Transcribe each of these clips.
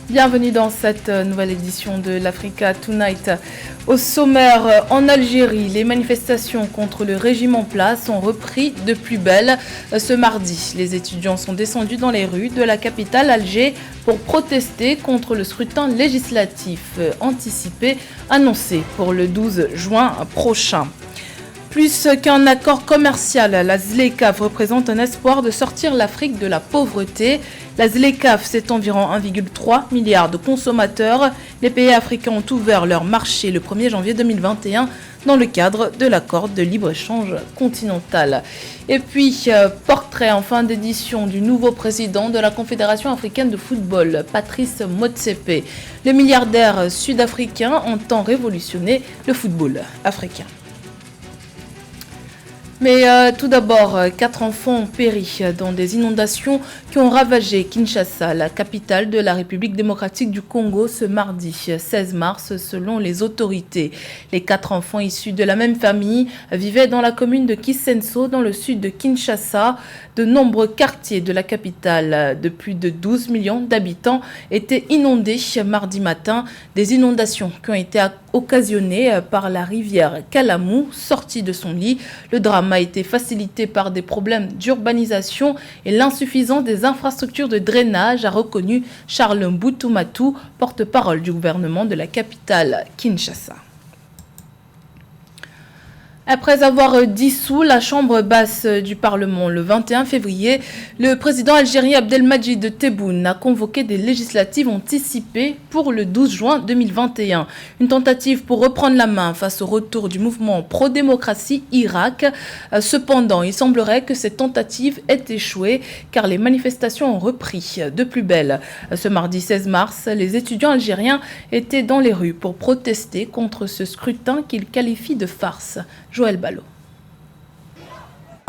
Bienvenue dans cette nouvelle édition de l'Africa Tonight. Au sommaire, en Algérie, les manifestations contre le régime en place ont repris de plus belle. Ce mardi, les étudiants sont descendus dans les rues de la capitale Alger pour protester contre le scrutin législatif anticipé annoncé pour le 12 juin prochain. Plus qu'un accord commercial, la ZLECAf représente un espoir de sortir l'Afrique de la pauvreté. La ZLECAf, c'est environ 1,3 milliard de consommateurs. Les pays africains ont ouvert leur marché le 1er janvier 2021 dans le cadre de l'accord de libre-échange continental. Et puis, portrait en fin d'édition du nouveau président de la Confédération africaine de football, Patrice Motsepe. Le milliardaire sud-africain entend révolutionner le football africain. Mais tout d'abord, 4 enfants ont péri dans des inondations qui ont ravagé Kinshasa, la capitale de la République démocratique du Congo, ce mardi 16 mars, selon les autorités. Les 4 enfants issus de la même famille vivaient dans la commune de Kisenso, dans le sud de Kinshasa. De nombreux quartiers de la capitale de plus de 12 millions d'habitants étaient inondés mardi matin. Des inondations qui ont été occasionnées par la rivière Kalamou, sortie de son lit. Le drame a été facilité par des problèmes d'urbanisation et l'insuffisance des infrastructures de drainage, a reconnu Charles Mboutou-Matou, porte-parole du gouvernement de la capitale Kinshasa. Après avoir dissous la chambre basse du Parlement le 21 février, le président algérien Abdelmadjid Tebboune a convoqué des législatives anticipées pour le 12 juin 2021. Une tentative pour reprendre la main face au retour du mouvement pro-démocratie Irak. Cependant, il semblerait que cette tentative ait échoué car les manifestations ont repris de plus belle. Ce mardi 16 mars, les étudiants algériens étaient dans les rues pour protester contre ce scrutin qu'ils qualifient de farce. Joël Ballot.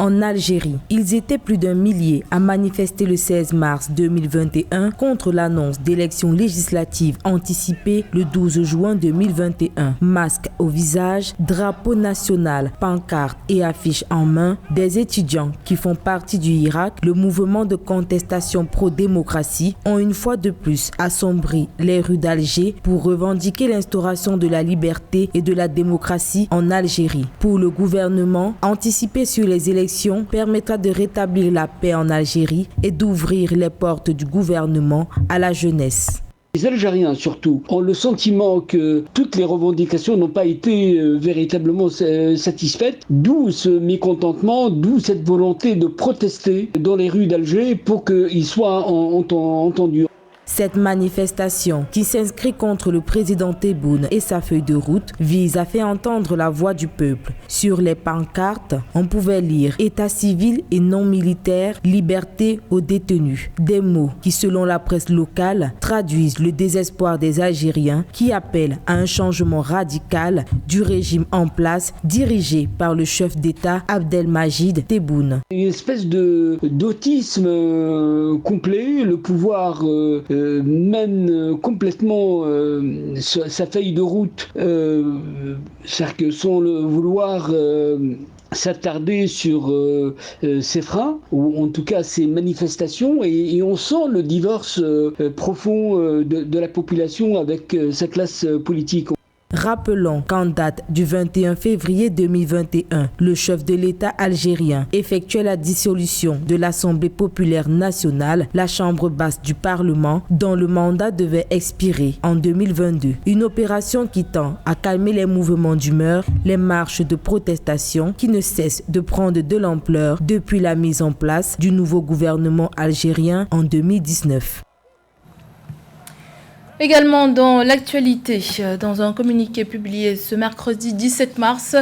En Algérie, ils étaient plus d'1 millier à manifester le 16 mars 2021 contre l'annonce d'élections législatives anticipées le 12 juin 2021. Masque au visage, drapeau national, pancarte et affiches en main, des étudiants qui font partie du Irak, le mouvement de contestation pro-démocratie, ont une fois de plus assombri les rues d'Alger pour revendiquer l'instauration de la liberté et de la démocratie en Algérie. Pour le gouvernement, anticiper sur les élections permettra de rétablir la paix en Algérie et d'ouvrir les portes du gouvernement à la jeunesse. Les Algériens, surtout, ont le sentiment que toutes les revendications n'ont pas été véritablement satisfaites, d'où ce mécontentement, d'où cette volonté de protester dans les rues d'Alger pour qu'ils soient entendus. Cette manifestation, qui s'inscrit contre le président Tebboune et sa feuille de route, vise à faire entendre la voix du peuple. Sur les pancartes, on pouvait lire « État civil et non militaire, liberté aux détenus ». Des mots qui, selon la presse locale, traduisent le désespoir des Algériens qui appellent à un changement radical du régime en place dirigé par le chef d'État Abdelmadjid Tebboune. Une espèce d'autisme complet, le pouvoir mène complètement sa feuille de route, c'est-à-dire que sans le vouloir s'attarder sur ses freins, ou en tout cas ses manifestations, et on sent le divorce profond de la population avec sa classe politique. Rappelons qu'en date du 21 février 2021, le chef de l'État algérien effectuait la dissolution de l'Assemblée populaire nationale, la chambre basse du Parlement, dont le mandat devait expirer en 2022. Une opération qui tend à calmer les mouvements d'humeur, les marches de protestation qui ne cessent de prendre de l'ampleur depuis la mise en place du nouveau gouvernement algérien en 2019. Également dans l'actualité, dans un communiqué publié ce mercredi 17 mars,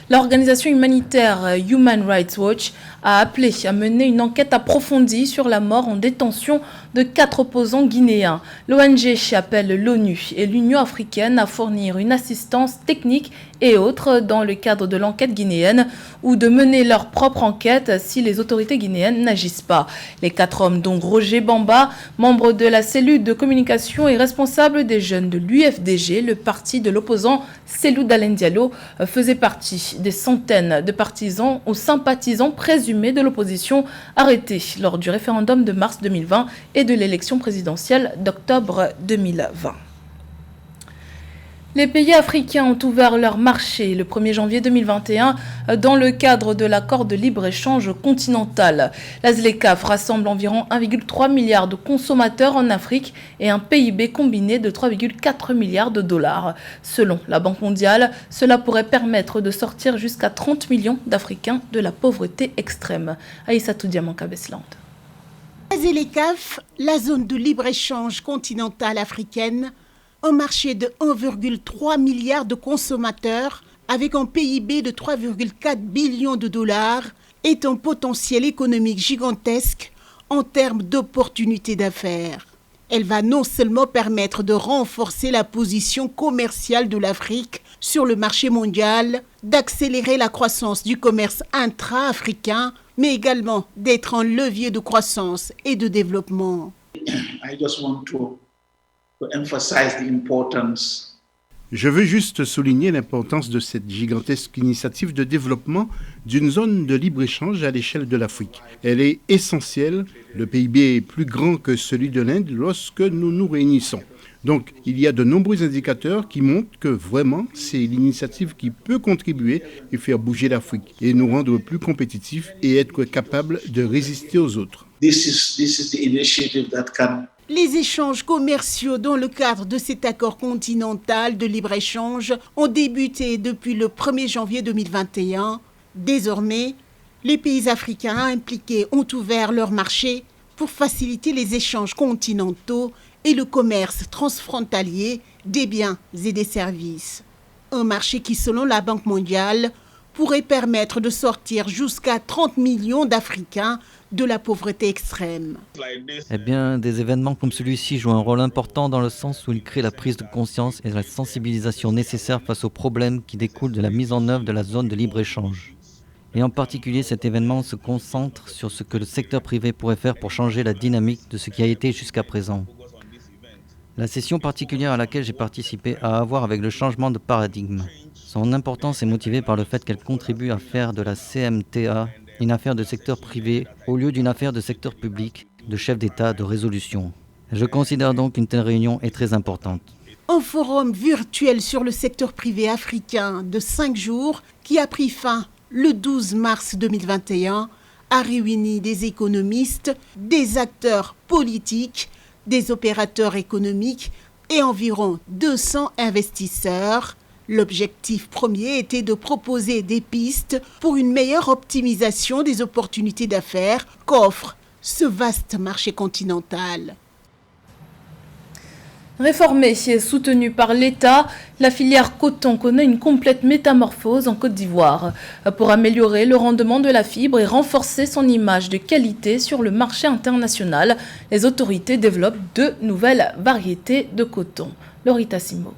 l'organisation humanitaire Human Rights Watch a appelé à mener une enquête approfondie sur la mort en détention de 4 opposants guinéens. L'ONG appelle l'ONU et l'Union africaine à fournir une assistance technique et autres dans le cadre de l'enquête guinéenne ou de mener leur propre enquête si les autorités guinéennes n'agissent pas. Les 4 hommes, dont Roger Bamba, membre de la cellule de communication et responsable des jeunes de l'UFDG, le parti de l'opposant Cellou Dalein Diallo, faisaient partie des centaines de partisans ou sympathisants présumés de l'opposition arrêtés lors du référendum de mars 2020 et et de l'élection présidentielle d'octobre 2020. Les pays africains ont ouvert leur marché le 1er janvier 2021 dans le cadre de l'accord de libre-échange continental. La ZLECAf rassemble environ 1,3 milliard de consommateurs en Afrique et un PIB combiné de 3,4 milliards de dollars. Selon la Banque mondiale, cela pourrait permettre de sortir jusqu'à 30 millions d'Africains de la pauvreté extrême. Aïssatou Diamanka-Besland. La ZLECAf, la zone de libre-échange continentale africaine, un marché de 1,3 milliard de consommateurs avec un PIB de 3,4 billions de dollars est un potentiel économique gigantesque en termes d'opportunités d'affaires. Elle va non seulement permettre de renforcer la position commerciale de l'Afrique sur le marché mondial, d'accélérer la croissance du commerce intra-africain, mais également d'être un levier de croissance et de développement. Je veux juste souligner l'importance de cette gigantesque initiative de développement d'une zone de libre-échange à l'échelle de l'Afrique. Elle est essentielle. Le PIB est plus grand que celui de l'Inde lorsque nous nous réunissons. Donc, il y a de nombreux indicateurs qui montrent que vraiment, c'est l'initiative qui peut contribuer et faire bouger l'Afrique et nous rendre plus compétitifs et être capables de résister aux autres. Les échanges commerciaux dans le cadre de cet accord continental de libre-échange ont débuté depuis le 1er janvier 2021. Désormais, les pays africains impliqués ont ouvert leur marché pour faciliter les échanges continentaux et le commerce transfrontalier des biens et des services. Un marché qui, selon la Banque mondiale, pourrait permettre de sortir jusqu'à 30 millions d'Africains de la pauvreté extrême. Eh bien, des événements comme celui-ci jouent un rôle important dans le sens où ils créent la prise de conscience et la sensibilisation nécessaires face aux problèmes qui découlent de la mise en œuvre de la zone de libre-échange. Et en particulier, cet événement se concentre sur ce que le secteur privé pourrait faire pour changer la dynamique de ce qui a été jusqu'à présent. La session particulière à laquelle j'ai participé a à voir avec le changement de paradigme. Son importance est motivée par le fait qu'elle contribue à faire de la CMTA une affaire de secteur privé au lieu d'une affaire de secteur public, de chef d'État, de résolution. Je considère donc qu'une telle réunion est très importante. Un forum virtuel sur le secteur privé africain de 5 jours qui a pris fin le 12 mars 2021 a réuni des économistes, des acteurs politiques, des opérateurs économiques et environ 200 investisseurs. L'objectif premier était de proposer des pistes pour une meilleure optimisation des opportunités d'affaires qu'offre ce vaste marché continental. Réformée et soutenue par l'État, la filière coton connaît une complète métamorphose en Côte d'Ivoire. Pour améliorer le rendement de la fibre et renforcer son image de qualité sur le marché international, les autorités développent de nouvelles variétés de coton. Lorita Simo.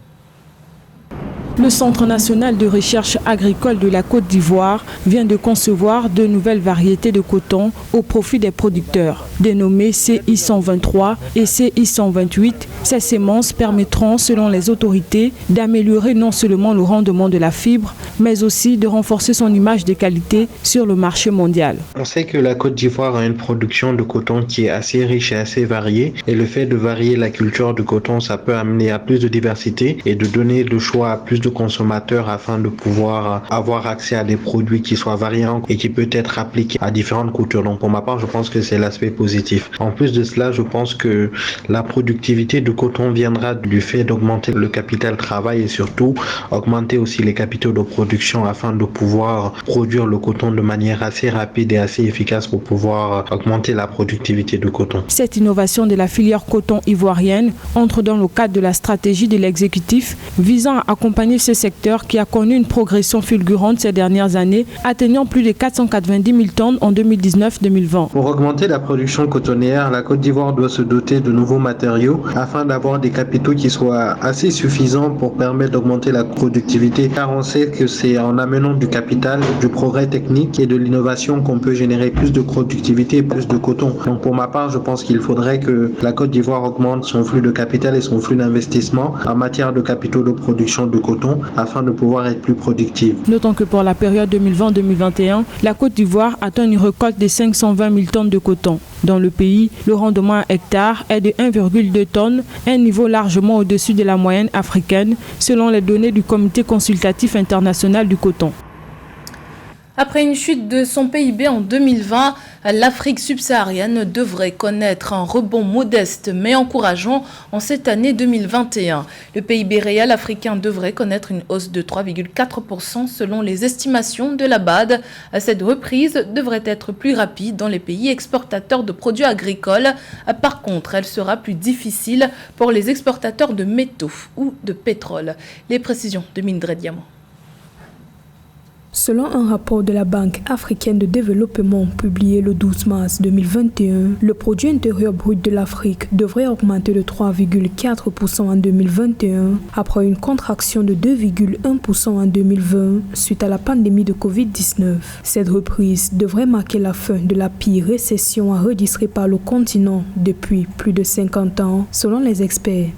Le Centre national de recherche agricole de la Côte d'Ivoire vient de concevoir de nouvelles variétés de coton au profit des producteurs. Dénommées CI 123 et CI 128, ces semences permettront, selon les autorités, d'améliorer non seulement le rendement de la fibre, mais aussi de renforcer son image de qualité sur le marché mondial. On sait que la Côte d'Ivoire a une production de coton qui est assez riche et assez variée. Et le fait de varier la culture de coton, ça peut amener à plus de diversité et de donner le choix à plus de consommateurs afin de pouvoir avoir accès à des produits qui soient variants et qui peut être appliqués à différentes coutures. Donc pour ma part, je pense que c'est l'aspect positif. En plus de cela, je pense que la productivité de coton viendra du fait d'augmenter le capital travail et surtout augmenter aussi les capitaux de production afin de pouvoir produire le coton de manière assez rapide et assez efficace pour pouvoir augmenter la productivité du coton. Cette innovation de la filière coton ivoirienne entre dans le cadre de la stratégie de l'exécutif visant à accompagner ce secteur qui a connu une progression fulgurante ces dernières années, atteignant plus de 490 000 tonnes en 2019-2020. Pour augmenter la production cotonnière, la Côte d'Ivoire doit se doter de nouveaux matériaux afin d'avoir des capitaux qui soient assez suffisants pour permettre d'augmenter la productivité, car on sait que c'est en amenant du capital, du progrès technique et de l'innovation qu'on peut générer plus de productivité et plus de coton. Donc pour ma part, je pense qu'il faudrait que la Côte d'Ivoire augmente son flux de capital et son flux d'investissement en matière de capitaux de production de coton. coton afin de pouvoir être plus productive. Notons que pour la période 2020-2021, la Côte d'Ivoire atteint une récolte de 520 000 tonnes de coton. Dans le pays, le rendement à hectare est de 1,2 tonnes, un niveau largement au-dessus de la moyenne africaine, selon les données du Comité consultatif international du coton. Après une chute de son PIB en 2020, l'Afrique subsaharienne devrait connaître un rebond modeste mais encourageant en cette année 2021. Le PIB réel africain devrait connaître une hausse de 3,4% selon les estimations de la BAD. Cette reprise devrait être plus rapide dans les pays exportateurs de produits agricoles. Par contre, elle sera plus difficile pour les exportateurs de métaux ou de pétrole. Les précisions de Mindred Diamant. Selon un rapport de la Banque africaine de développement publié le 12 mars 2021, le produit intérieur brut de l'Afrique devrait augmenter de 3,4% en 2021 après une contraction de 2,1% en 2020 suite à la pandémie de Covid-19. Cette reprise devrait marquer la fin de la pire récession enregistrée par le continent depuis plus de 50 ans, selon les experts.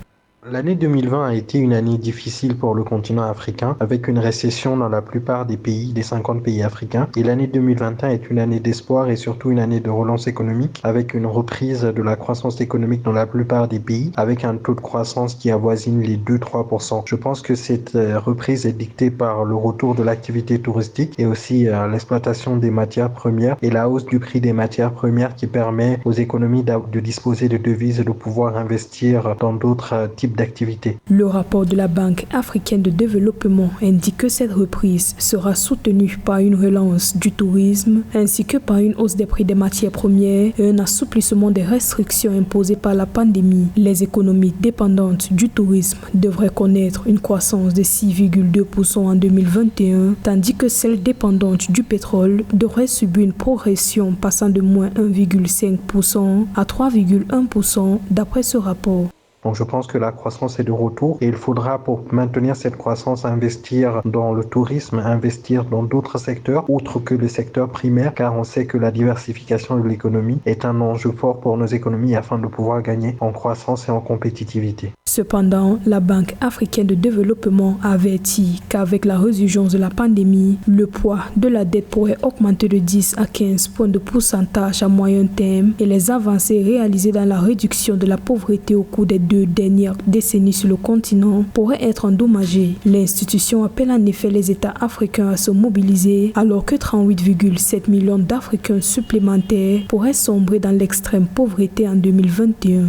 L'année 2020 a été une année difficile pour le continent africain, avec une récession dans la plupart des pays, des 50 pays africains. Et l'année 2021 est une année d'espoir et surtout une année de relance économique, avec une reprise de la croissance économique dans la plupart des pays, avec un taux de croissance qui avoisine les 2-3%. Je pense que cette reprise est dictée par le retour de l'activité touristique et aussi l'exploitation des matières premières et la hausse du prix des matières premières qui permet aux économies de disposer de devises et de pouvoir investir dans d'autres types d'activité. Le rapport de la Banque africaine de développement indique que cette reprise sera soutenue par une relance du tourisme ainsi que par une hausse des prix des matières premières et un assouplissement des restrictions imposées par la pandémie. Les économies dépendantes du tourisme devraient connaître une croissance de 6,2% en 2021, tandis que celles dépendantes du pétrole devraient subir une progression passant de moins 1,5% à 3,1% d'après ce rapport. Donc je pense que la croissance est de retour et il faudra pour maintenir cette croissance investir dans le tourisme, investir dans d'autres secteurs autres que le secteur primaire car on sait que la diversification de l'économie est un enjeu fort pour nos économies afin de pouvoir gagner en croissance et en compétitivité. Cependant, la Banque africaine de développement avertit qu'avec la résurgence de la pandémie, le poids de la dette pourrait augmenter de 10 à 15 points de pourcentage à moyen terme et les avancées réalisées dans la réduction de la pauvreté au cours des 2 dernières décennies sur le continent pourraient être endommagées. L'institution appelle en effet les États africains à se mobiliser alors que 38,7 millions d'Africains supplémentaires pourraient sombrer dans l'extrême pauvreté en 2021.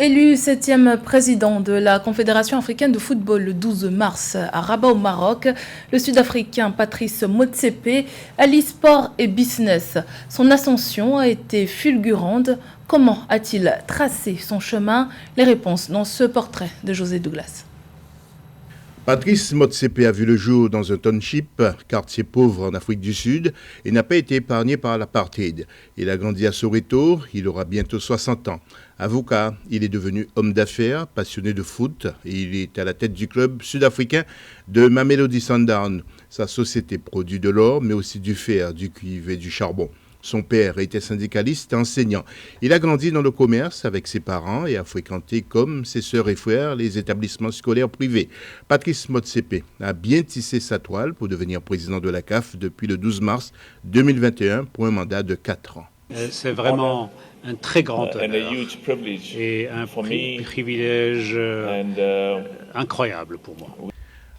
Élu 7e président de la Confédération africaine de football le 12 mars à Rabat au Maroc, le Sud-Africain Patrice Motsepe allie sport et business. Son ascension a été fulgurante. Comment a-t-il tracé son chemin? Les réponses dans ce portrait de José Douglas. Patrice Motsepe a vu le jour dans un township, quartier pauvre en Afrique du Sud, et n'a pas été épargné par l'apartheid. Il a grandi à Soweto, il aura bientôt 60 ans. Avocat, il est devenu homme d'affaires, passionné de foot, et il est à la tête du club sud-africain de Mamelodi Sundowns. Sa société produit de l'or, mais aussi du fer, du cuivre et du charbon. Son père était syndicaliste et enseignant. Il a grandi dans le commerce avec ses parents et a fréquenté, comme ses sœurs et frères, les établissements scolaires privés. Patrice Motsepe a bien tissé sa toile pour devenir président de la CAF depuis le 12 mars 2021 pour un mandat de 4 ans. C'est vraiment un très grand honneur et un privilège incroyable pour moi.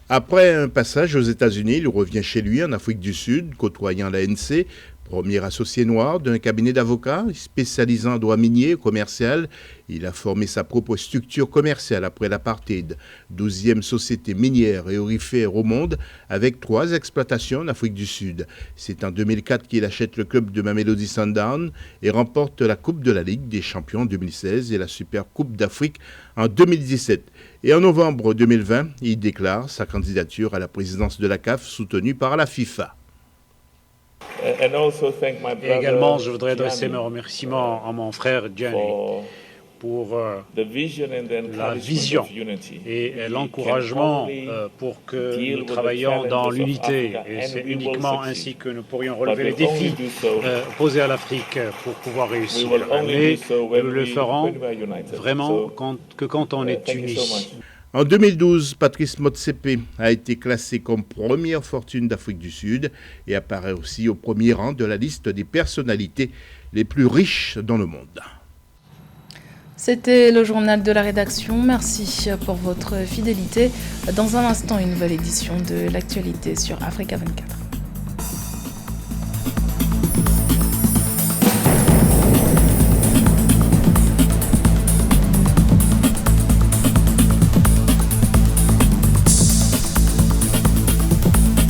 Après un passage aux États-Unis, il revient chez lui en Afrique du Sud, côtoyant l'ANC, premier associé noir d'un cabinet d'avocats spécialisant en droit minier et commercial. Il a formé sa propre structure commerciale après l'apartheid, 12e société minière et aurifère au monde, avec 3 exploitations en Afrique du Sud. C'est en 2004 qu'il achète le club de Mamelodi Sundowns et remporte la Coupe de la Ligue des champions en 2016 et la Super Coupe d'Afrique en 2017. Et en novembre 2020, il déclare sa candidature à la présidence de la CAF soutenue par la FIFA. Et également, je voudrais adresser mes remerciements à mon frère Gianni pour la vision et l'encouragement pour que nous travaillions dans l'unité. Et c'est uniquement ainsi que nous pourrions relever les défis posés à l'Afrique pour pouvoir réussir. Mais nous le ferons vraiment quand on est unis. En 2012, Patrice Motsepe a été classé comme première fortune d'Afrique du Sud et apparaît aussi au premier rang de la liste des personnalités les plus riches dans le monde. C'était le journal de la rédaction. Merci pour votre fidélité. Dans un instant, une nouvelle édition de l'actualité sur Africa 24.